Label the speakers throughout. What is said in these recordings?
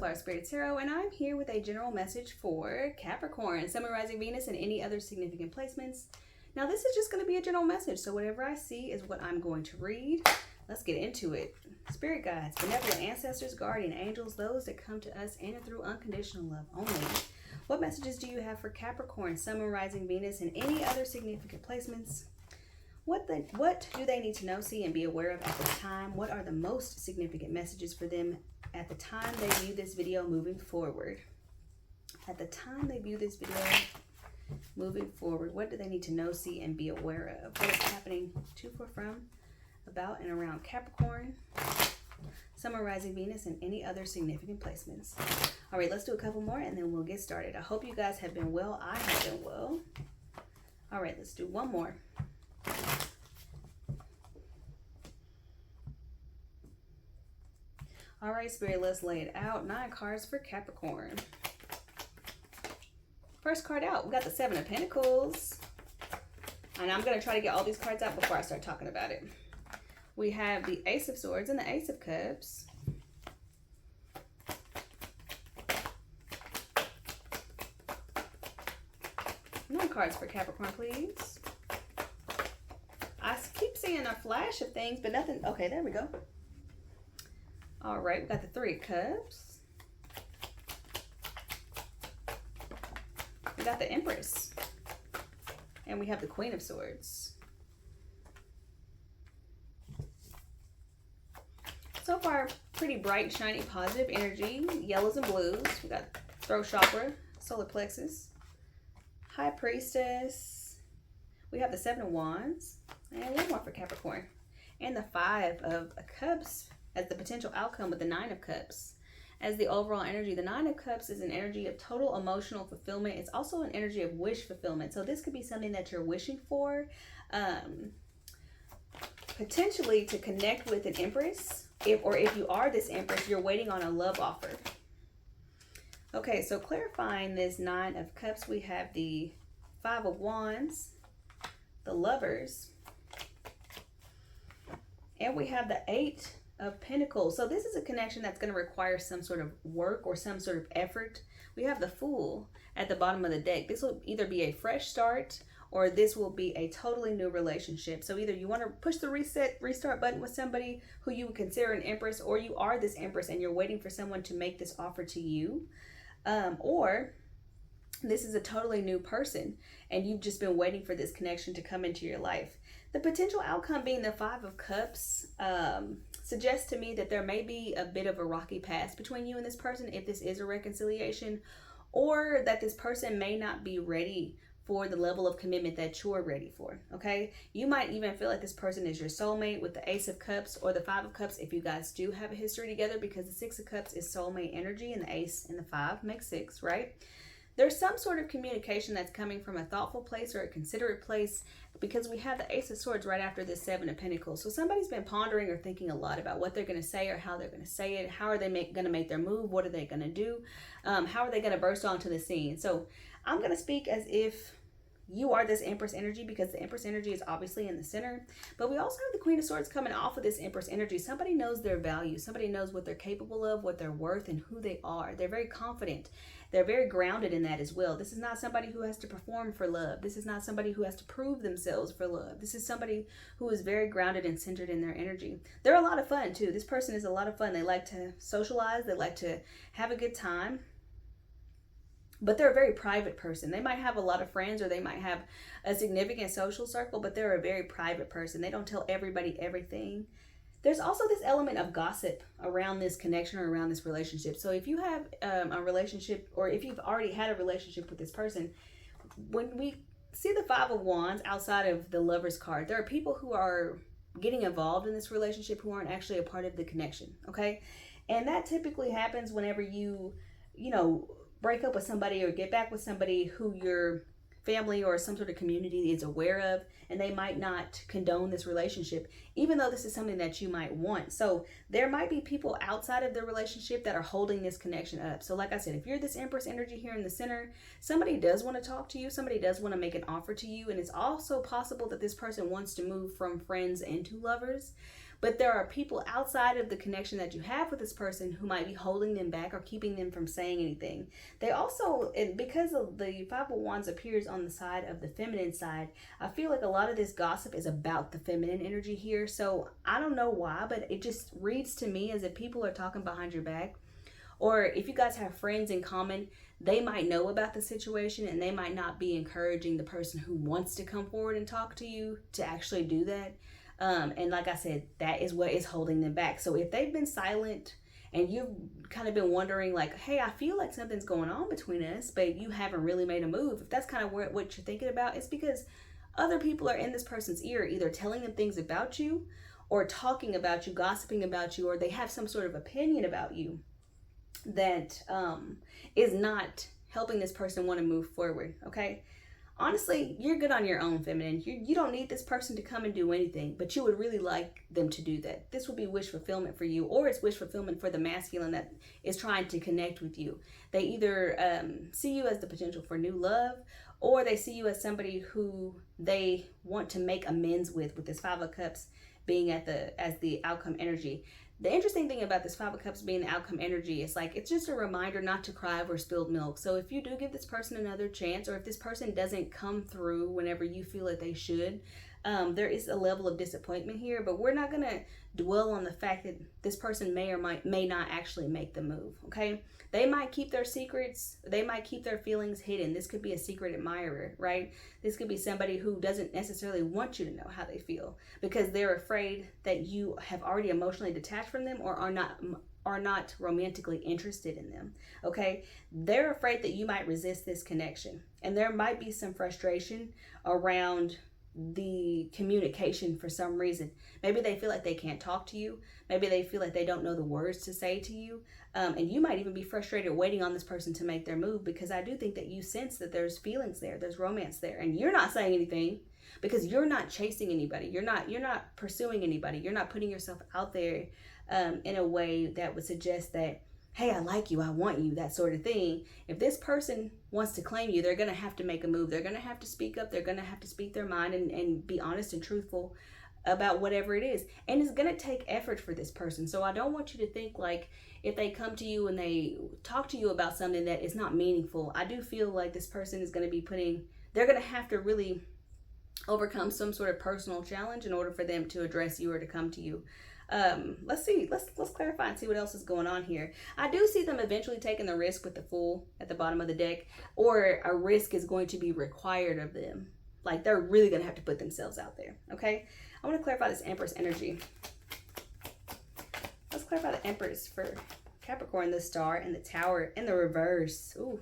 Speaker 1: Flower Spirit Tarot, and I'm here with a general message for Capricorn, Sun, Moon, Rising, Venus, and any other significant placements. Now, this is just going to be a general message, so whatever I see is what I'm going to read. Let's get into it. Spirit guides, benevolent ancestors, guardian angels, those that come to us in and through unconditional love only. What messages do you have for Capricorn, Sun, Moon, Rising, Venus, and any other significant placements? What do they need to know, see, and be aware of at this time? What are the most significant messages for them at the time they view this video moving forward? At the time they view this video moving forward, what do they need to know, see, and be aware of? What is happening to, for, from, about, and around Capricorn, Sun, Moon, Rising, Venus, and any other significant placements? All right, let's do a couple more and then we'll get started. I hope you guys have been well. I have been well. All right, let's do one more. All right, Spirit, let's lay it out. 9 cards for Capricorn. First card out, we got the 7 of Pentacles. And I'm going to try to get all these cards out before I start talking about it. We have the Ace of Swords and the Ace of Cups. More cards for Capricorn, please. I keep seeing a flash of things, but nothing. Okay, there we go. All right, we got the 3 of Cups. We got the Empress. And we have the Queen of Swords. So far, pretty bright, shiny, positive energy. Yellows and blues. We got throat chakra, solar plexus, High Priestess. We have the 7 of Wands. And one more for Capricorn. And the 5 of Cups as the potential outcome with the 9 of Cups. As the overall energy, the 9 of Cups is an energy of total emotional fulfillment. It's also an energy of wish fulfillment. So this could be something that you're wishing for. Potentially to connect with an Empress. If you are this Empress, you're waiting on a love offer. Okay, so clarifying this 9 of Cups, we have the 5 of Wands, the Lovers, and we have the 8 of Pentacles. So this is a connection that's going to require some sort of work or some sort of effort. We have the Fool at the bottom of the deck. This will either be a fresh start or this will be a totally new relationship. So either you want to push the restart button with somebody who you would consider an Empress, or you are this Empress and you're waiting for someone to make this offer to you. Or this is a totally new person and you've just been waiting for this connection to come into your life. The potential outcome being the 5 of Cups suggests to me that there may be a bit of a rocky past between you and this person if this is a reconciliation, or that this person may not be ready for the level of commitment that you're ready for, okay? You might even feel like this person is your soulmate with the Ace of Cups or the 5 of Cups if you guys do have a history together, because the 6 of Cups is soulmate energy and the Ace and the 5 makes 6, right? There's some sort of communication that's coming from a thoughtful place or a considerate place, because we have the Ace of Swords right after this 7 of Pentacles. So somebody's been pondering or thinking a lot about what they're going to say or how they're going to say it. How are they going to make their move? What are they going to do? How are they going to burst onto the scene? So I'm going to speak as if you are this Empress energy, because the Empress energy is obviously in the center. But we also have the Queen of Swords coming off of this Empress energy. Somebody knows their value. Somebody knows what they're capable of, what they're worth, and who they are. They're very confident. They're very grounded in that as well. This is not somebody who has to perform for love. This is not somebody who has to prove themselves for love. This is somebody who is very grounded and centered in their energy. They're a lot of fun too. This person is a lot of fun. They like to socialize. They like to have a good time. But they're a very private person. They might have a lot of friends or they might have a significant social circle, but they're a very private person. They don't tell everybody everything. There's also this element of gossip around this connection or around this relationship. So if you have a relationship, or if you've already had a relationship with this person, when we see the 5 of Wands outside of the Lover's card, there are people who are getting involved in this relationship who aren't actually a part of the connection, okay? And that typically happens whenever you break up with somebody or get back with somebody who your family or some sort of community is aware of, and they might not condone this relationship, even though this is something that you might want. So there might be people outside of the relationship that are holding this connection up. So like I said, if you're this Empress energy here in the center, somebody does want to talk to you. Somebody does want to make an offer to you. And it's also possible that this person wants to move from friends into lovers. But there are people outside of the connection that you have with this person who might be holding them back or keeping them from saying anything. They also, because of the Five of Wands appears on the side of the feminine side, I feel like a lot of this gossip is about the feminine energy here. So I don't know why, but it just reads to me as if people are talking behind your back. Or if you guys have friends in common, they might know about the situation and they might not be encouraging the person who wants to come forward and talk to you to actually do that. And like I said, that is what is holding them back. So if they've been silent and you've kind of been wondering like, hey, I feel like something's going on between us, but you haven't really made a move. If that's kind of what you're thinking about, it's because other people are in this person's ear, either telling them things about you or talking about you, gossiping about you, or they have some sort of opinion about you that is not helping this person want to move forward. Okay, honestly, you're good on your own, feminine. You don't need this person to come and do anything, but you would really like them to do that. This would be wish fulfillment for you, or it's wish fulfillment for the masculine that is trying to connect with you. They either see you as the potential for new love, or they see you as somebody who they want to make amends with this Five of Cups being as the outcome energy. The interesting thing about this Five of Cups being the outcome energy is like, it's just a reminder not to cry over spilled milk. So if you do give this person another chance, or if this person doesn't come through whenever you feel that they should, there is a level of disappointment here, but we're not going to dwell on the fact that this person may or may not actually make the move. Okay, they might keep their secrets, they might keep their feelings hidden. This could be a secret admirer, right? This could be somebody who doesn't necessarily want you to know how they feel because they're afraid that you have already emotionally detached from them or are not romantically interested in them. Okay, they're afraid that you might resist this connection, and there might be some frustration around the communication for some reason. Maybe they feel like they can't talk to you. Maybe they feel like they don't know the words to say to you. And you might even be frustrated waiting on this person to make their move, because I do think that you sense that there's feelings there, there's romance there, and you're not saying anything because you're not chasing anybody. You're not pursuing anybody. You're not putting yourself out there in a way that would suggest that, hey, I like you, I want you, that sort of thing. If this person wants to claim you, they're going to have to make a move. They're going to have to speak up. They're going to have to speak their mind and be honest and truthful about whatever it is. And it's going to take effort for this person. So I don't want you to think like if they come to you and they talk to you about something that is not meaningful, I do feel like this person is going to be they're going to have to really overcome some sort of personal challenge in order for them to address you or to come to you. Let's see. Let's clarify and see what else is going on here. I do see them eventually taking the risk with the Fool at the bottom of the deck, or a risk is going to be required of them. Like they're really going to have to put themselves out there. Okay. I want to clarify this Empress energy. Let's clarify the Empress for Capricorn, the Star, and the Tower in the reverse. Ooh.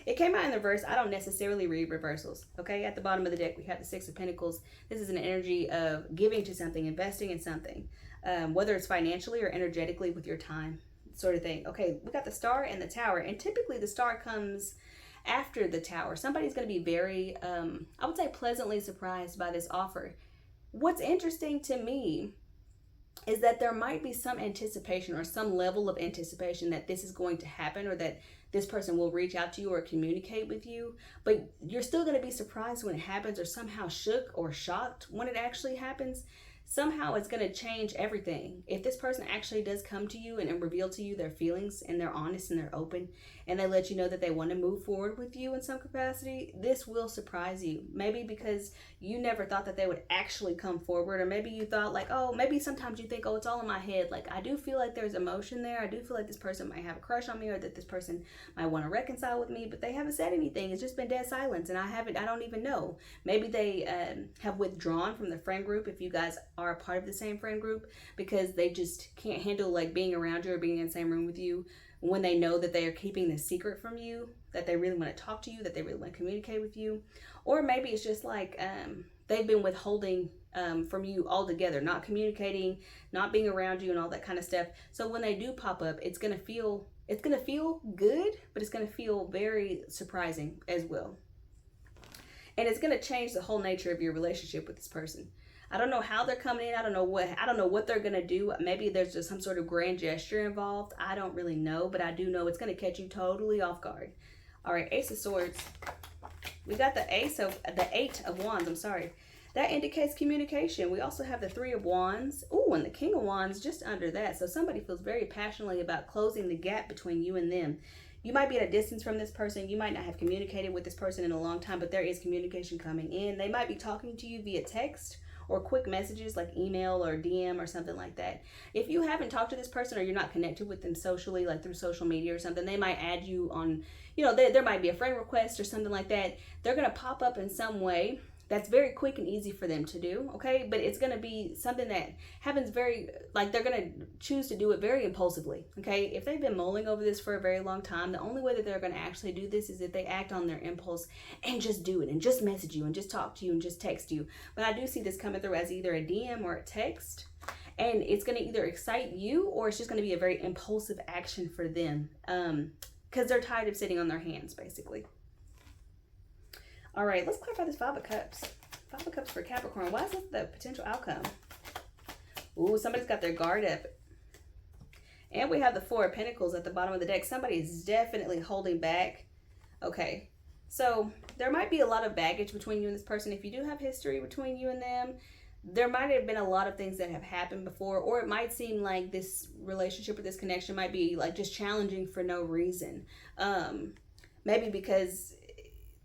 Speaker 1: It came out in the reverse. I don't necessarily read reversals. Okay. At the bottom of the deck, we have the Six of Pentacles. This is an energy of giving to something, investing in something. Whether it's financially or energetically with your time, sort of thing. Okay, we got the Star and the Tower, and typically the Star comes after the Tower. Somebody's going to be very, I would say, pleasantly surprised by this offer. What's interesting to me is that there might be some anticipation or some level of anticipation that this is going to happen, or that this person will reach out to you or communicate with you, but you're still going to be surprised when it happens, or somehow shook or shocked when it actually happens. Somehow it's going to change everything. If this person actually does come to you and reveal to you their feelings, and they're honest and they're open, and they let you know that they want to move forward with you in some capacity, this will surprise you. Maybe because you never thought that they would actually come forward, or maybe you thought like, oh, maybe sometimes you think, oh, it's all in my head. Like, I do feel like there's emotion there. I do feel like this person might have a crush on me, or that this person might want to reconcile with me, but they haven't said anything. It's just been dead silence, and I don't even know. Maybe they have withdrawn from the friend group, if you guys are a part of the same friend group, because they just can't handle like being around you or being in the same room with you when they know that they are keeping the secret from you, that they really want to talk to you, that they really want to communicate with you. Or maybe it's just like they've been withholding from you altogether, not communicating, not being around you, and all that kind of stuff. So when they do pop up, it's gonna feel good, but it's gonna feel very surprising as well. And it's gonna change the whole nature of your relationship with this person. I don't know how they're coming in. I don't know what they're gonna do. Maybe there's just some sort of grand gesture involved. I don't really know, but I do know it's gonna catch you totally off guard. All right, Ace of Swords. We got the Eight of Wands. I'm sorry. that indicates communication. We also have the Three of Wands. Ooh, and the King of Wands just under that. So somebody feels very passionately about closing the gap between you and them. You might be at a distance from this person. You might not have communicated with this person in a long time, but there is communication coming in. They might be talking to you via text or quick messages like email or DM or something like that. If you haven't talked to this person or you're not connected with them socially, like through social media or something, they might add you on, there might be a friend request or something like that. They're going to pop up in some way that's very quick and easy for them to do, okay? But it's going to be something that happens they're going to choose to do it very impulsively, okay? If they've been mulling over this for a very long time, the only way that they're going to actually do this is if they act on their impulse and just do it and just message you and just talk to you and just text you. But I do see this coming through as either a DM or a text, and it's going to either excite you or it's just going to be a very impulsive action for them, because they're tired of sitting on their hands, basically. All right, let's clarify this Five of Cups. Five of Cups for Capricorn. Why is this the potential outcome? Ooh, somebody's got their guard up. And we have the Four of Pentacles at the bottom of the deck. Somebody is definitely holding back. Okay, so there might be a lot of baggage between you and this person. If you do have history between you and them, there might have been a lot of things that have happened before, or it might seem like this relationship or this connection might be like just challenging for no reason. Maybe because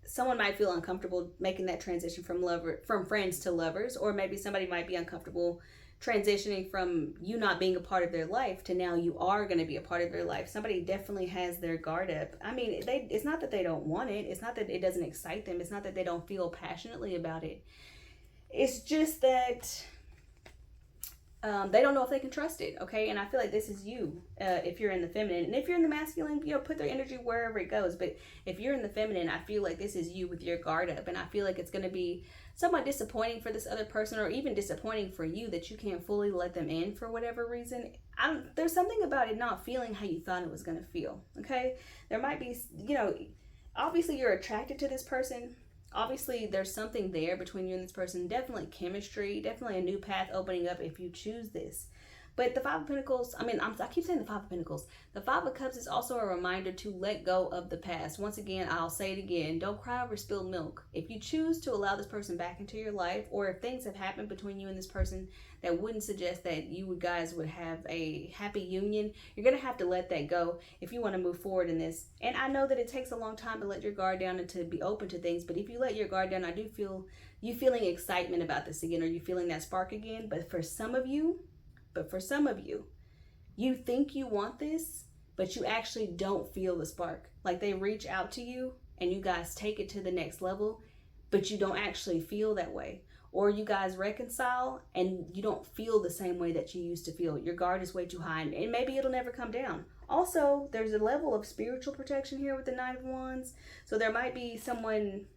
Speaker 1: someone might feel uncomfortable making that transition from friends to lovers, or maybe somebody might be uncomfortable transitioning from you not being a part of their life to now you are going to be a part of their life. Somebody definitely has their guard up. I mean, it's not that they don't want it. It's not that it doesn't excite them. It's not that they don't feel passionately about it. It's just that they don't know if they can trust it, okay? And I feel like this is you, if you're in the feminine. And if you're in the masculine, put their energy wherever it goes. But if you're in the feminine, I feel like this is you with your guard up. And I feel like it's going to be somewhat disappointing for this other person, or even disappointing for you that you can't fully let them in for whatever reason. There's something about it not feeling how you thought it was going to feel, okay? There might be, obviously you're attracted to this person. Obviously, there's something there between you and this person. Definitely chemistry. Definitely a new path opening up if you choose this. But the Five of Pentacles, I keep saying the Five of Pentacles. The Five of Cups is also a reminder to let go of the past. Once again, I'll say it again. Don't cry over spilled milk. If you choose to allow this person back into your life, or if things have happened between you and this person that wouldn't suggest that you guys would have a happy union, you're going to have to let that go if you want to move forward in this. And I know that it takes a long time to let your guard down and to be open to things. But if you let your guard down, I do feel you feeling excitement about this again, or you feeling that spark again. But for some of you, you think you want this, but you actually don't feel the spark. Like they reach out to you and you guys take it to the next level, but you don't actually feel that way. Or you guys reconcile and you don't feel the same way that you used to feel. Your guard is way too high, and maybe it'll never come down. Also, there's a level of spiritual protection here with the Knight of Wands. So there might be someone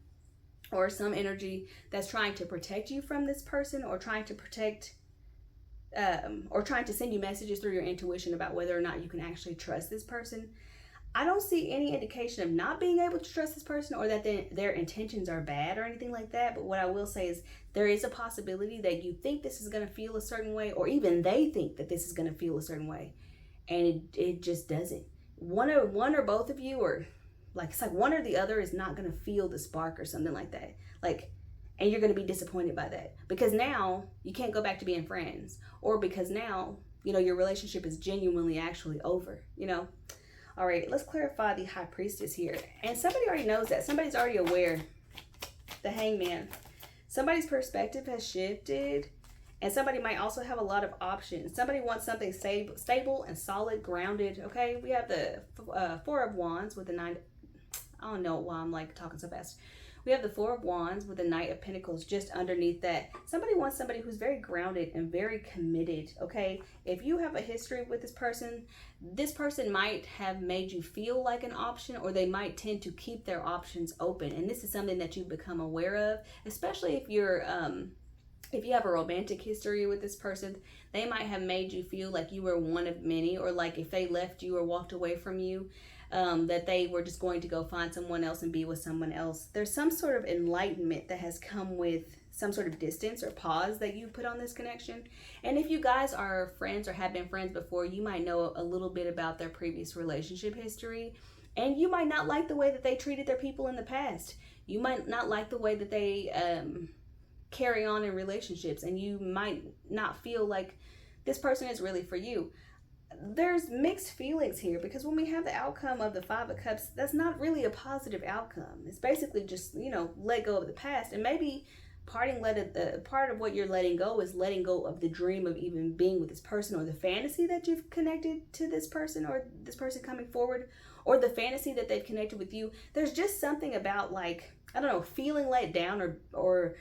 Speaker 1: or some energy that's trying to protect you from this person, or trying to send you messages through your intuition about whether or not you can actually trust this person. I don't see any indication of not being able to trust this person, or that their intentions are bad or anything like that. But what I will say is there is a possibility that you think this is going to feel a certain way, or even they think that this is going to feel a certain way, and it just doesn't. One or both of you, or it's like one or the other is not going to feel the spark or something like that. And you're going to be disappointed by that, because now you can't go back to being friends, or because now, your relationship is genuinely actually over, All right, let's clarify the High Priestess here. And somebody already knows that. Somebody's already aware. The Hangman. Somebody's perspective has shifted, and somebody might also have a lot of options. Somebody wants something stable and solid, grounded, okay? We have the Four of Wands with the Nine. I don't know why I'm talking so fast. We have the Four of Wands with the Knight of Pentacles just underneath that. Somebody wants somebody who's very grounded and very committed, okay? If you have a history with this person might have made you feel like an option, or they might tend to keep their options open. And this is something that you've become aware of, especially if you're if you have a romantic history with this person. They might have made you feel like you were one of many, or like if they left you or walked away from you, that they were just going to go find someone else and be with someone else. There's some sort of enlightenment that has come with some sort of distance or pause that you put on this connection. And if you guys are friends or have been friends before, you might know a little bit about their previous relationship history. And you might not like the way that they treated their people in the past. You might not like the way that they carry on in relationships, and you might not feel like this person is really for you. There's mixed feelings here, because when we have the outcome of the Five of Cups, that's not really a positive outcome. It's basically just, let go of the past. And maybe part of what you're letting go is letting go of the dream of even being with this person, or the fantasy that you've connected to this person, or this person coming forward, or the fantasy that they've connected with you. There's just something about, like, I don't know, feeling let down, or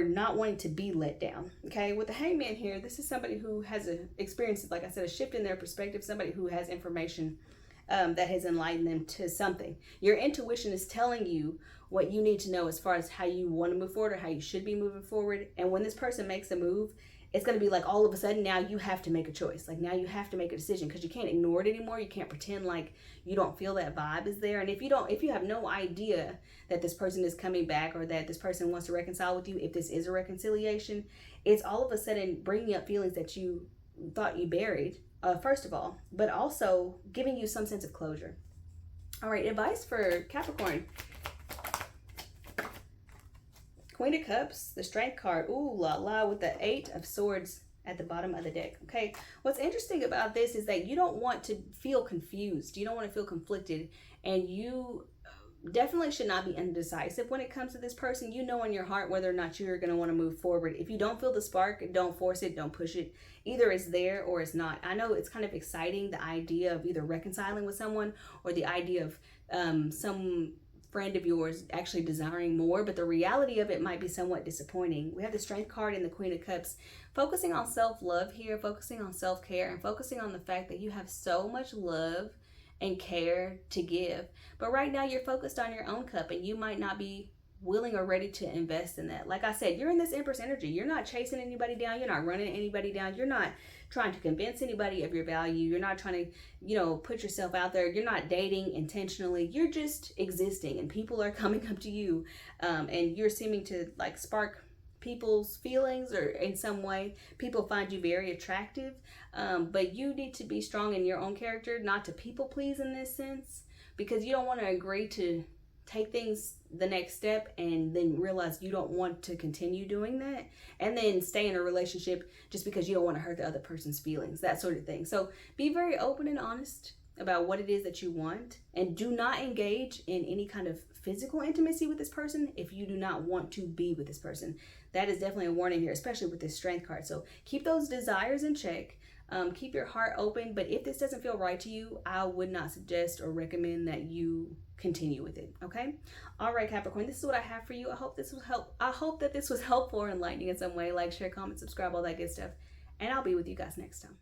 Speaker 1: not wanting to be let down. Okay, with the Hangman here, this is somebody who has experienced, like I said, a shift in their perspective, somebody who has information that has enlightened them to something. Your intuition is telling you what you need to know as far as how you want to move forward, or how you should be moving forward. And when this person makes a move, it's going to be like all of a sudden now you have to make a choice. Like now you have to make a decision, because you can't ignore it anymore. You can't pretend like you don't feel that vibe is there. And if you have no idea that this person is coming back, or that this person wants to reconcile with you, if this is a reconciliation, it's all of a sudden bringing up feelings that you thought you buried, first of all, but also giving you some sense of closure. All right, advice for Capricorn. Queen of Cups, the Strength card, ooh la la, with the Eight of Swords at the bottom of the deck. Okay, what's interesting about this is that you don't want to feel confused. You don't want to feel conflicted, and you definitely should not be indecisive when it comes to this person. You know in your heart whether or not you're going to want to move forward. If you don't feel the spark, don't force it, don't push it. Either it's there or it's not. I know it's kind of exciting, the idea of either reconciling with someone, or the idea of some friend of yours actually desiring more, but the reality of it might be somewhat disappointing. We have the Strength card and the Queen of Cups, focusing on self-love here, focusing on self-care, and focusing on the fact that you have so much love and care to give. But right now you're focused on your own cup, and you might not be willing or ready to invest in that. Like I said, you're in this Empress energy. You're not chasing anybody down. You're not running anybody down. You're not trying to convince anybody of your value. You're not trying to, put yourself out there. You're not dating intentionally. You're just existing, and people are coming up to you, and you're seeming to like spark people's feelings, or in some way people find you very attractive, but you need to be strong in your own character, not to people please in this sense, because you don't want to agree to take things the next step and then realize you don't want to continue doing that, and then stay in a relationship just because you don't want to hurt the other person's feelings, that sort of thing. So be very open and honest about what it is that you want, and do not engage in any kind of physical intimacy with this person if you do not want to be with this person. That is definitely a warning here, especially with this Strength card. So keep those desires in check. Keep your heart open, but if this doesn't feel right to you, I would not suggest or recommend that you continue with it. Okay. All right, Capricorn, this is what I have for you. I hope this will help. I hope that this was helpful or enlightening in some way. Like, share, comment, subscribe, all that good stuff, and I'll be with you guys next time.